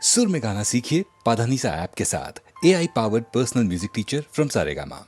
सुर में गाना सीखिए पाधानीसा ऐप के साथ। AI powered personal music teacher from Saregama.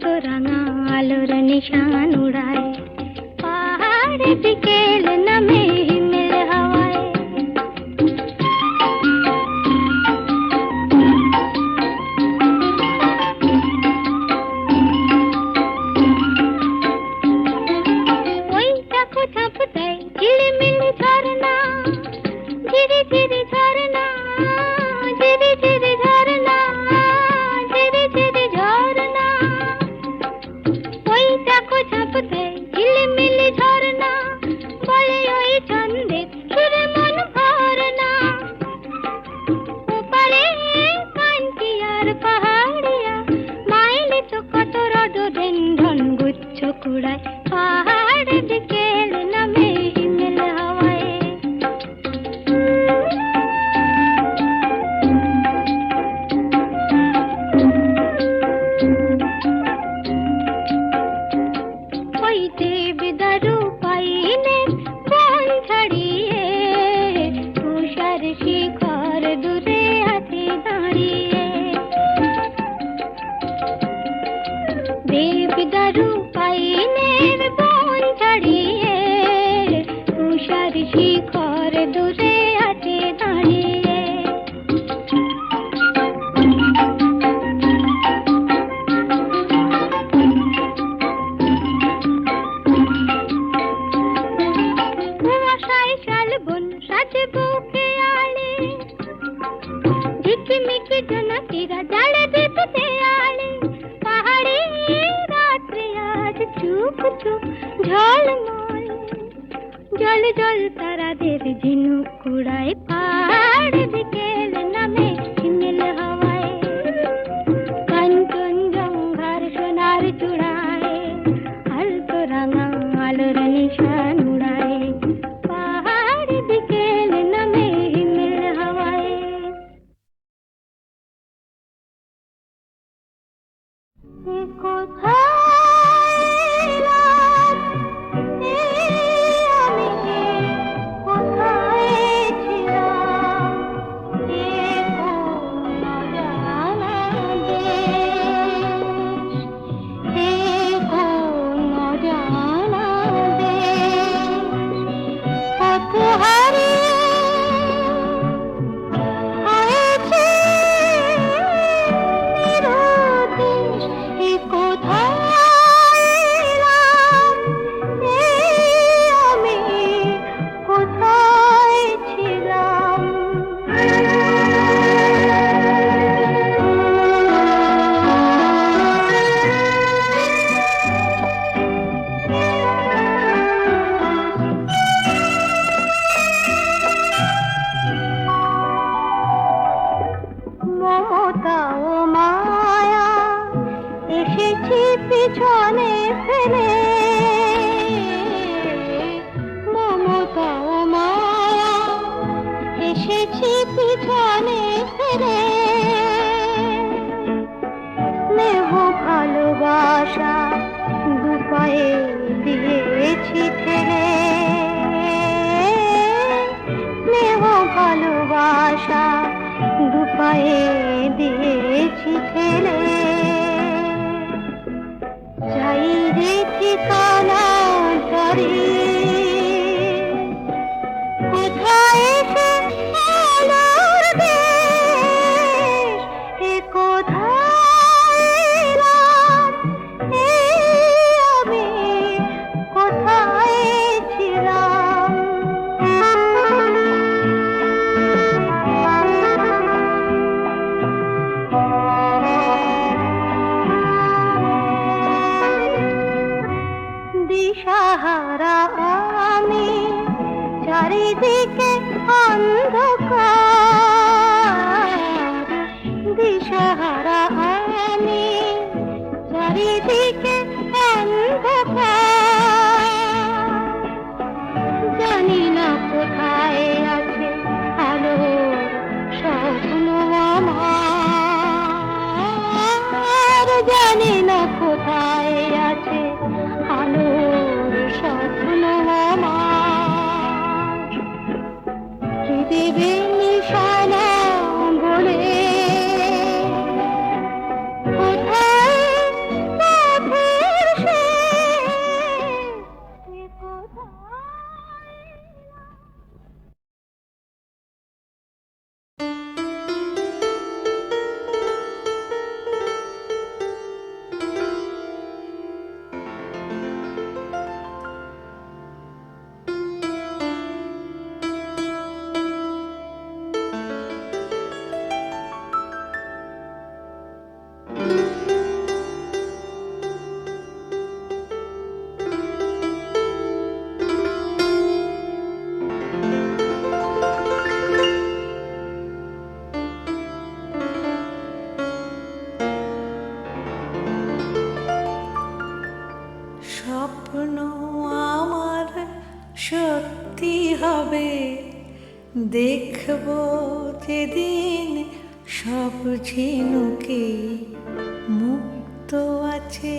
তো রাঙা আলোর নিশান উড়ায় পাহাড়ে বিকেল নামে হিমেল হাওয়ায় ওই চাকু ঝাঁপ দেয় ঝিলিমিলি ঝরনা ঝিরি ঝিরি ঝরনা ঝিরি ঝিরি ঝরনা ঝিরি ঝিরি ঝরনা ওই চাকু ঝাঁপ দেয় ঝিলিমিলি ঝরনা বলে ওই ছন্দে সুরে মন ভরনা ওপারে কান্তি আর পাহাড়িয়া মাইলে তো কত রডোডেনড্রন গুচ্ছ কুড়ায় পাহাড় বিকেল নামে হিমেল হাওয়ায় ওই দেবদারু পাইনে বন ছাড়িয়ে তুষার শিখর দূরে আছে দাঁড়িয়ে দেবদারু পাইনের বন ছাড়িয়ে তুষার শিখর দূরে আছে দাঁড়িয়ে কুয়াশায় শালবন সাজে বুকে আলে ঝিকিমিকি জোনাকিরা জালে দিতে আলে পাহাড়ে রাত্রে আজ চুপ চুপ ঝলমল জল জল তারাদের ঝিনুক কুড়ায় পাহাড় বিকেল নামে হিমেল হাওয়ায় কাঞ্চনজঙ্ঘার সোনার চূড়ায় আলতো রাঙা আলোর নিশান উড়ায় পাহাড় বিকেল নামে হিমেল হাওয়ায় কোথায় রাত আমি কোথায় ছিলাম কোন জানা দেশ কোন জানা দেশ পথ হারিয়ে হয়েছে নিরুদ্দেশ কোথায় এলাম আমি কোথায় ছিলাম মমতা ও মায়া এসেছি পিছনে ফেলে মমতা ও মায়া এসেছি পিছনে ফেলে স্নেহ ভালোবাসা দুপায়ে দিয়েছি ঠেলে স্নেহ ভালোবাসা দুপায়ে দিয়েছি ঠেলে চাই রে ঠিকানা ধরে কোথায় এসে আলোর দেশ কোথায় এলাম আমি কোথায় ছিলাম দিশাহারা আমি চারিদিকে অন্ধকার দিশাহারা আমি চারিদিকে অন্ধকার জানি না কোথায় আছে আলো স্বপ্ন আমার জানি না কোথায় আছে আলোর স্বপ্ন আমার কি দেবে নিশানা বলে কোথায় দেখব যেদিন সব ঝিনুকে মুক্ত আছে।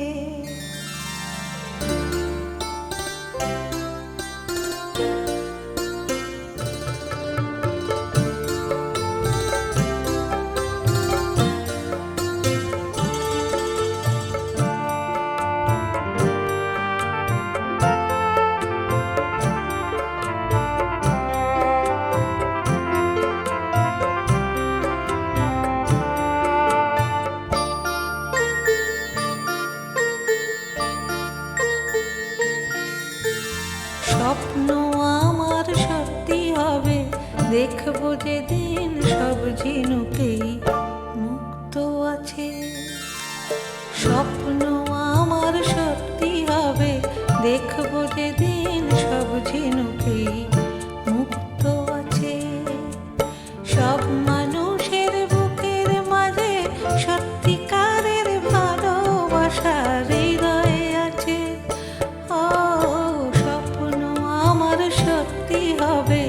স্বপ্ন আমার সত্যি হবে, দেখব যেদিন সব ঝিনুকেই মুক্ত আছে। স্বপ্ন আমার সত্যি হবে, দেখব যেদিন সব ঝিনুকেই মুক্ত আছে। সব মানুষের বুকের মাঝে সত্যিকারের ভালোবাসা হৃদয়ে আছে। ও স্বপ্ন আমার সত্যি হবে,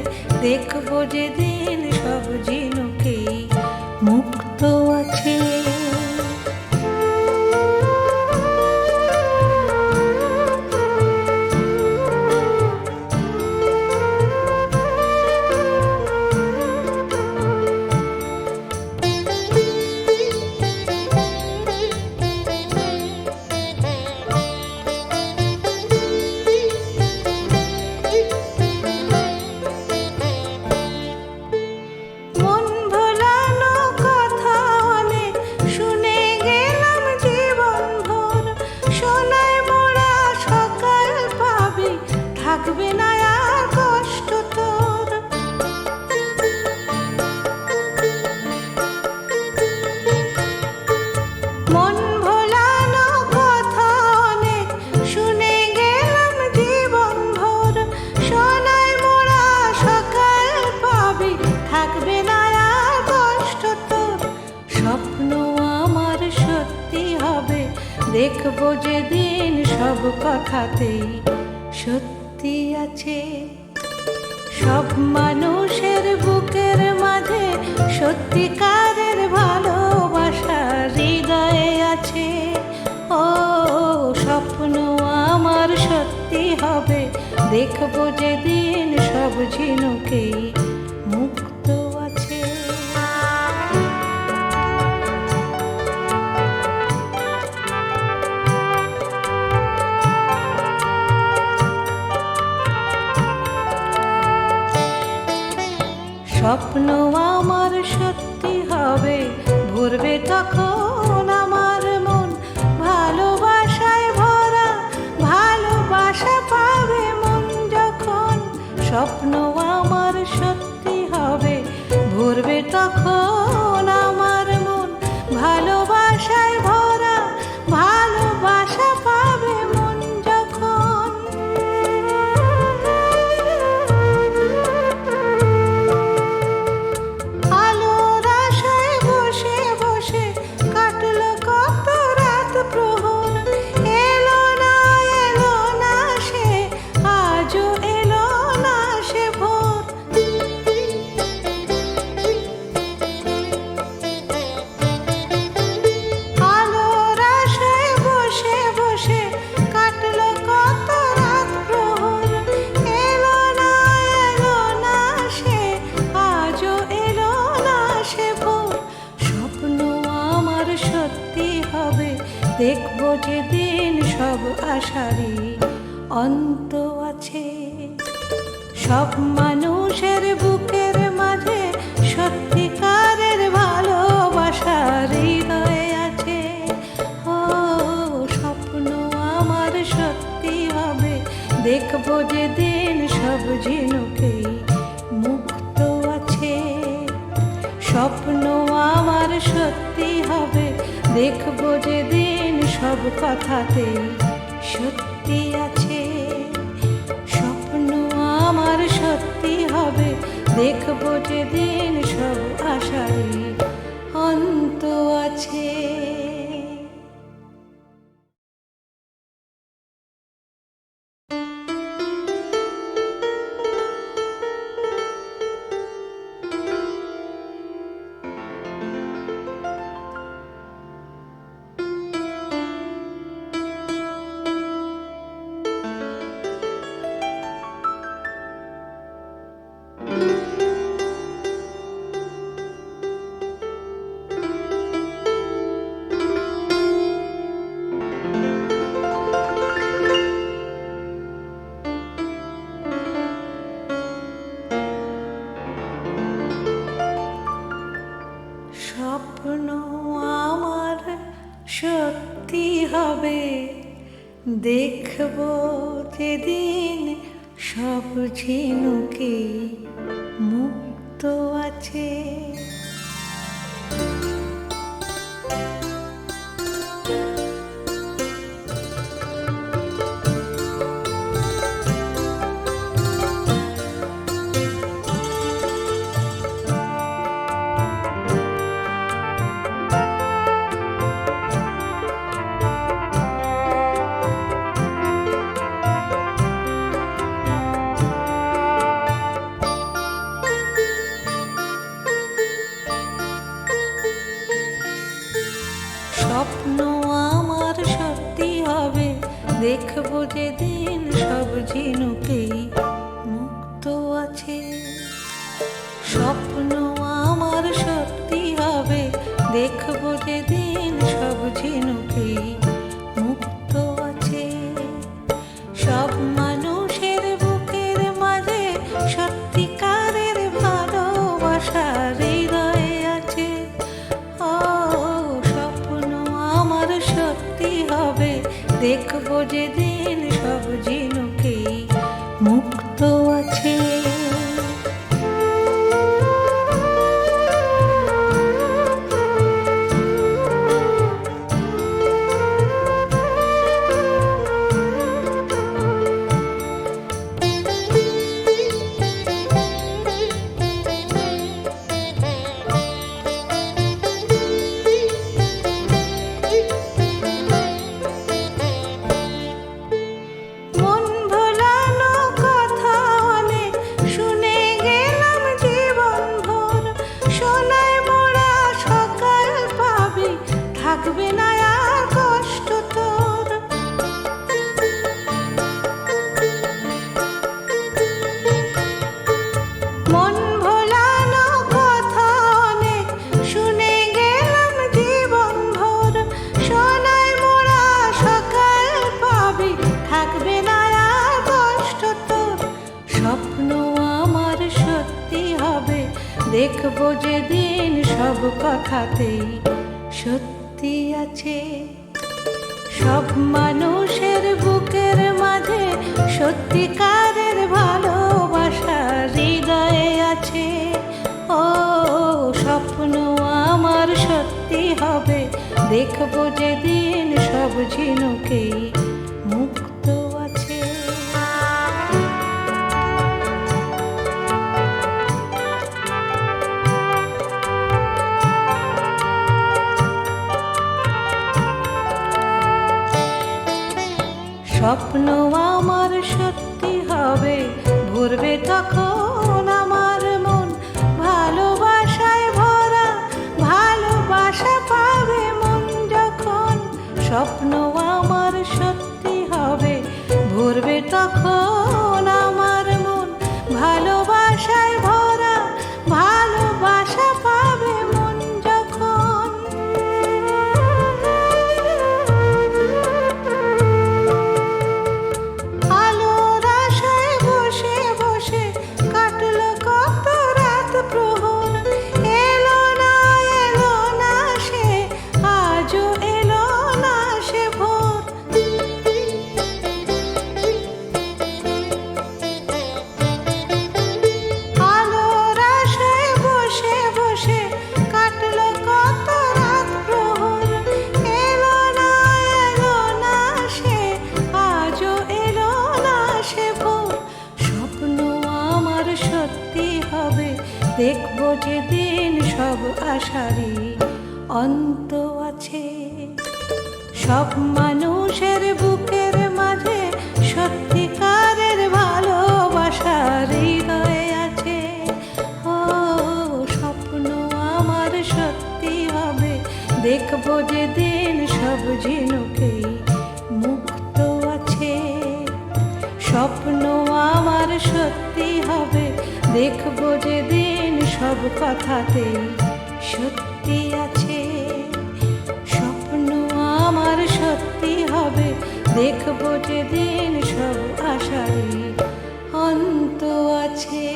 দেখব যেদিন সব ঝিনুকেই মুক্ত আছে। মন ভোলানো কথা অনেক শুনে গেলাম জীবন ভোর, সোনায় মোড়া সকাল পাবি, থাকবে না আর কষ্ট তোর। মন ভোলানো কথা অনেক শুনে গেলাম জীবন ভোর, সোনায় মোড়া সকাল পাবি, থাকবে না আর কষ্ট তোর। স্বপ্ন আমার সত্যি হবে, দেখব যেদিন সব কথাতেই সত্যি আছে। সব মানুষের বুকের মাঝে সত্যিকারের ভালোবাসা হৃদয়ে আছে। ও স্বপ্ন আমার সত্যি হবে, দেখব যেদিন সব ঝিনুকেই মুক্ত আছে। স্বপ্ন আমার সত্যি হবে, ভরবে তখন আমার মন ভালোবাসায় ভরা, ভালোবাসা পাবে মন যখন। স্বপ্ন আমার সত্যি হবে, ভরবে তখন আমার মন ভালোবাসায় ভরা, ভালোবাসা পাবে মন যখন। আলোর আশায় বসে বসে কাটলো কত রাত প্রহর, এলো না সে, আজও এলো না সে ভোর। আলোর আশায় বসে বসে কাটলো কত রাত প্রহর, এলো না সে, আজও এলো না সে ভোর। স্বপ্ন আমার সত্যি হবে, দেখব যেদিন সব আশারই অন্ত আছে। সব মানুষের বুকের মাঝে সত্যিকারের ভালোবাসা হৃদয়ে আছে। ও স্বপ্ন আমার সত্যি হবে, দেখব যেদিন সব ঝিনুকেই মুক্ত আছে। স্বপ্ন আমার সত্যি হবে, দেখব যেদিন সব কথাতেই সত্যি আছে। স্বপ্ন আমার সত্যি হবে, দেখব যেদিন সব আশারই অন্ত আছে। সত্যি হবে দেখব যেদিন সব ঝিনুকে মুক্ত আছে। স্বপ্ন আমার সত্যি হবে দেখব যেদিন সব ঝিনুকেই মুক্ত আছে। স্বপ্ন আমার সত্যি হবে দেখব যেদিন সব ঝিনুকেই মুক্ত আছে। সব মানুষের বুকের মাঝে সত্যিকারের ভালোবাসা হৃদয়ে আছে। ও স্বপ্ন আমার সত্যি হবে দেখব যেদিন সব ঝিনুকেই মুক্ত আছে। মন ভোলানো কথা অনেক শুনে গেলাম জীবন ভোর। সোনায় মোড়া সকাল পাবি থাকবে না আর কষ্ট তোর। মন ভোলানো কথা অনেক শুনে গেলাম জীবন ভোর। সোনায় মোড়া সকাল পাবি থাকবে না আর কষ্ট তোর। স্বপ্ন আমার সত্যি হবে দেখব যেদিন সব কথাতেই সত্যি আছে। সব মানুষের বুকের মাঝে সত্যিকারের ভালোবাসা হৃদয়ে আছে। ও স্বপ্ন আমার সত্যি হবে দেখব যেদিন সব ঝিনুকেই মুক্ত আছে। স্বপ্ন আমার সত্যি হবে ভরবে তখন আমার মন ভালোবাসায় ভরা। ভালোবাসা পাবে মন যখন। স্বপ্ন আমার সত্যি হবে ভরবে তখন আমার মন ভালোবাসায় ভরা। ভালোবাসা পাবে মন যখন। আলোর আশায় বসে বসে কাটলো কত রাত প্রহর। এলো না সে আজও এলো না সে ভোর। আলোর আশায় বসে বসে কাটলো কত রাত প্রহর। এলো না সে আজও এলো না সে ভোর। স্বপ্ন আমার সত্যি হবে দেখব যেদিন সব আশারই অন্ত আছে। সব মানুষের বুকের মাঝে সত্যিকারের ভালোবাসা হৃদয়ে আছে। ও স্বপ্ন আমার সত্যি হবে দেখব যেদিন সব ঝিনুকেই মুক্ত আছে। স্বপ্ন আমার সত্যি হবে দেখব যেদিন সব কথাতেই সত্যি আছে। স্বপ্ন আমার সত্যি হবে দেখব যেদিন সব আশারই অন্ত আছে।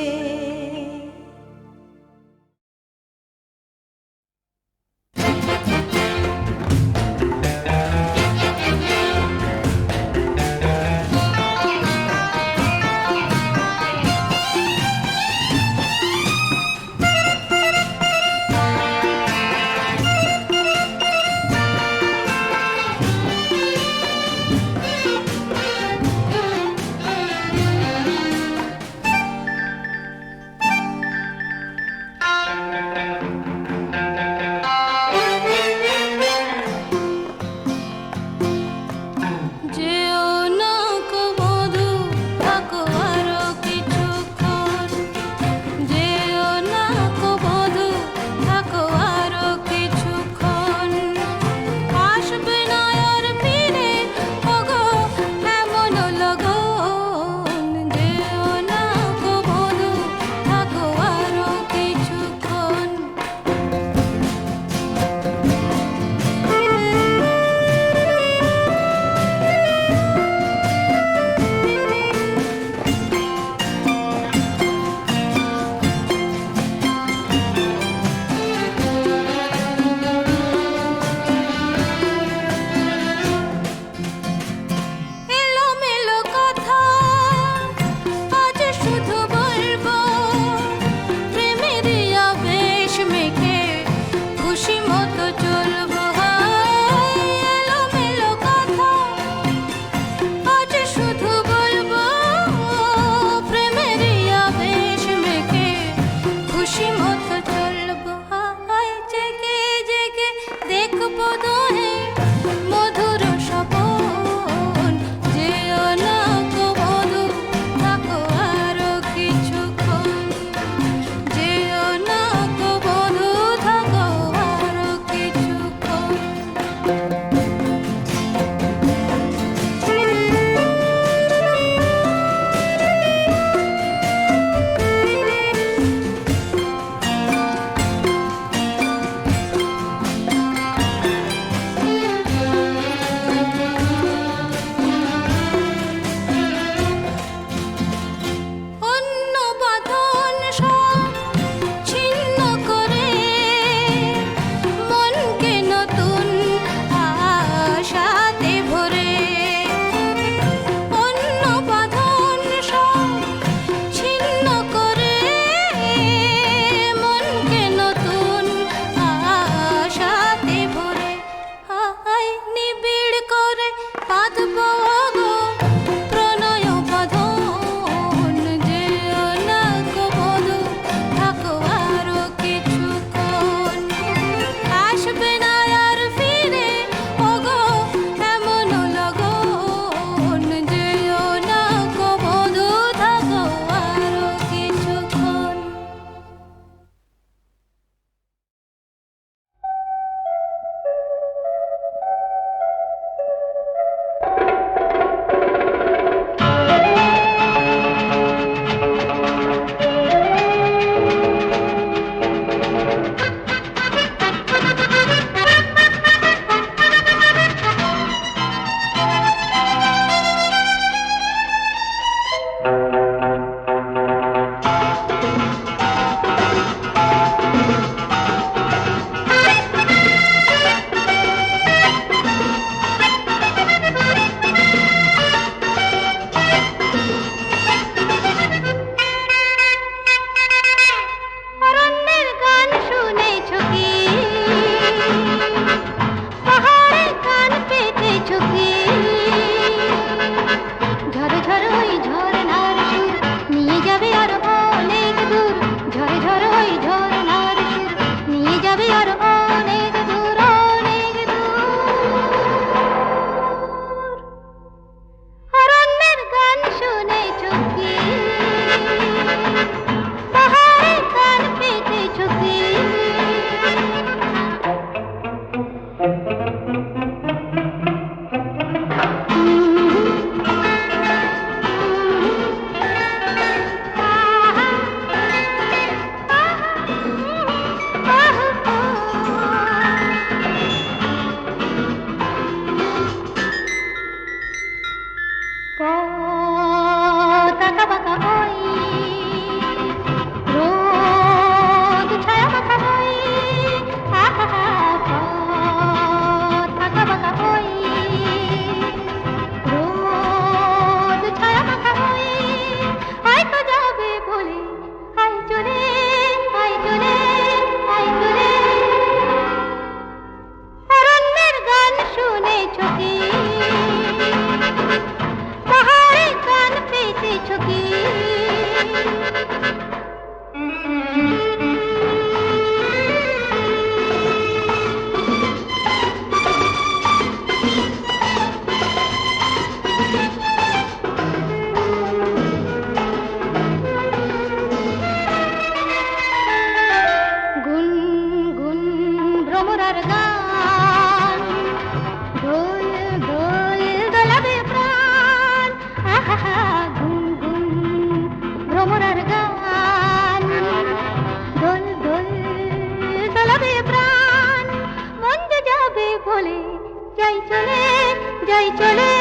যাই চলে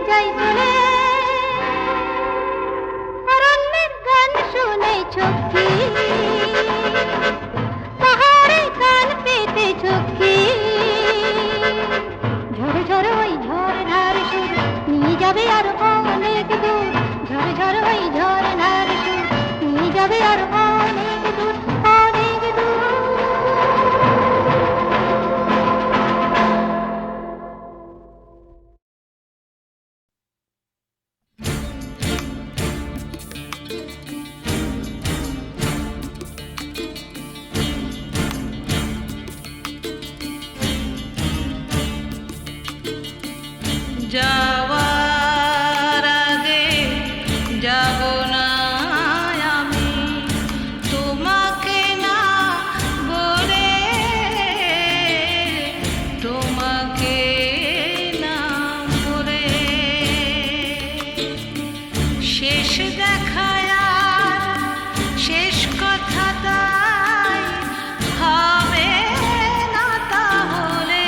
যাই চলে অরণ্যের গান শুনেছ কি পাহাড়ে গান পেতেছ কি ঝরে ঝরে ওই ঝড় ধার সুর নিয়ে যাবে আর অনেক দূর ঝরে ঝরে ওই ঝড় ধার সুর নিয়ে যাবে আর অনেক দূর অনেক দূর যাওয়ার আগে যাব না আমি তোমাকে না বলে তোমাকে না বলে শেষ দেখায় আর শেষ কথা তাই হবে না তাহলে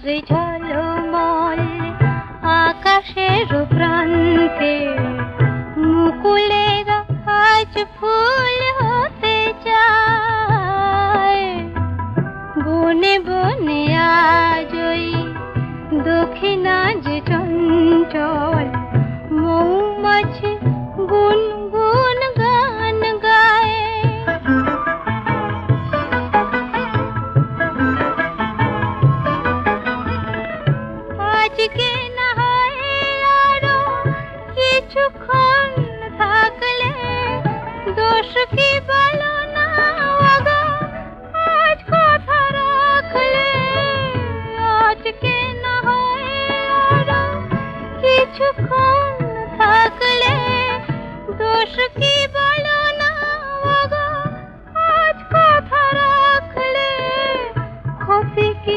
করে ঝলমল আকাশের প্রান্তে মুকুলেরা আজ ফুল হতে চায়। বনে বনে আজ ওই দক্ষিণা যে চঞ্চল মৌমাছি গুনগুন গান গায়। আজকে না হয় আরো কিছুক্ষণ থাকলে দোষ কি বলো না ওগো, আজ কথা রাখলে। আজকে না হয় আরো কিছুক্ষণ থাকলে দোষ কি বলো না ওগো, আজ কথা রাখলে। ক্ষতি কি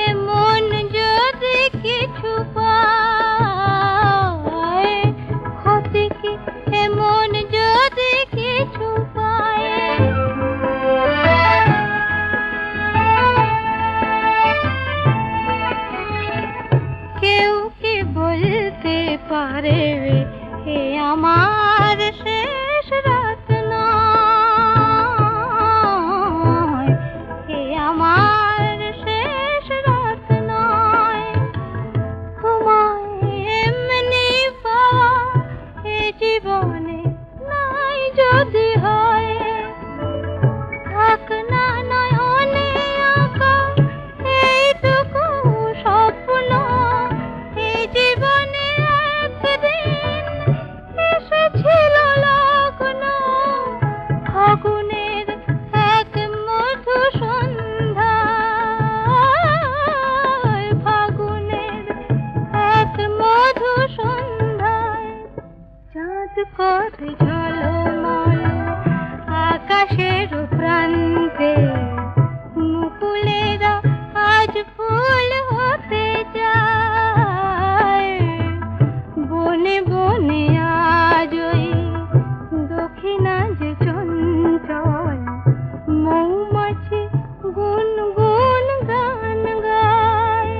এমন যদি কিছু পায়, ক্ষতি কি এমন যদি কিছু পায়। কেউ কি বলতে পারে হে আমার শেষ রাত নয়, হে আমার শেষ রাত নয়। তোমায় এমনি পাওয়া এ জীবনে নাই যদি হয়। থাক না নয়নে আঁকা এইটুকু স্বপ্ন, এই জীবনে একদিন এসেছিল লগ্ন। ফাগুনের এক মধু সন্ধ্যায়, ফাগুনের এক মধু সন্ধ্যায় চাঁদ করে ঝলমল আকাশের প্রান্তে মুকুলেরা আজ ফুল হতে যায়। বনে বনে আজ ওই দক্ষিণা যে চঞ্চল মৌমাছি গুনগুন গান গায়।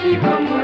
পাখি ভ্রমণ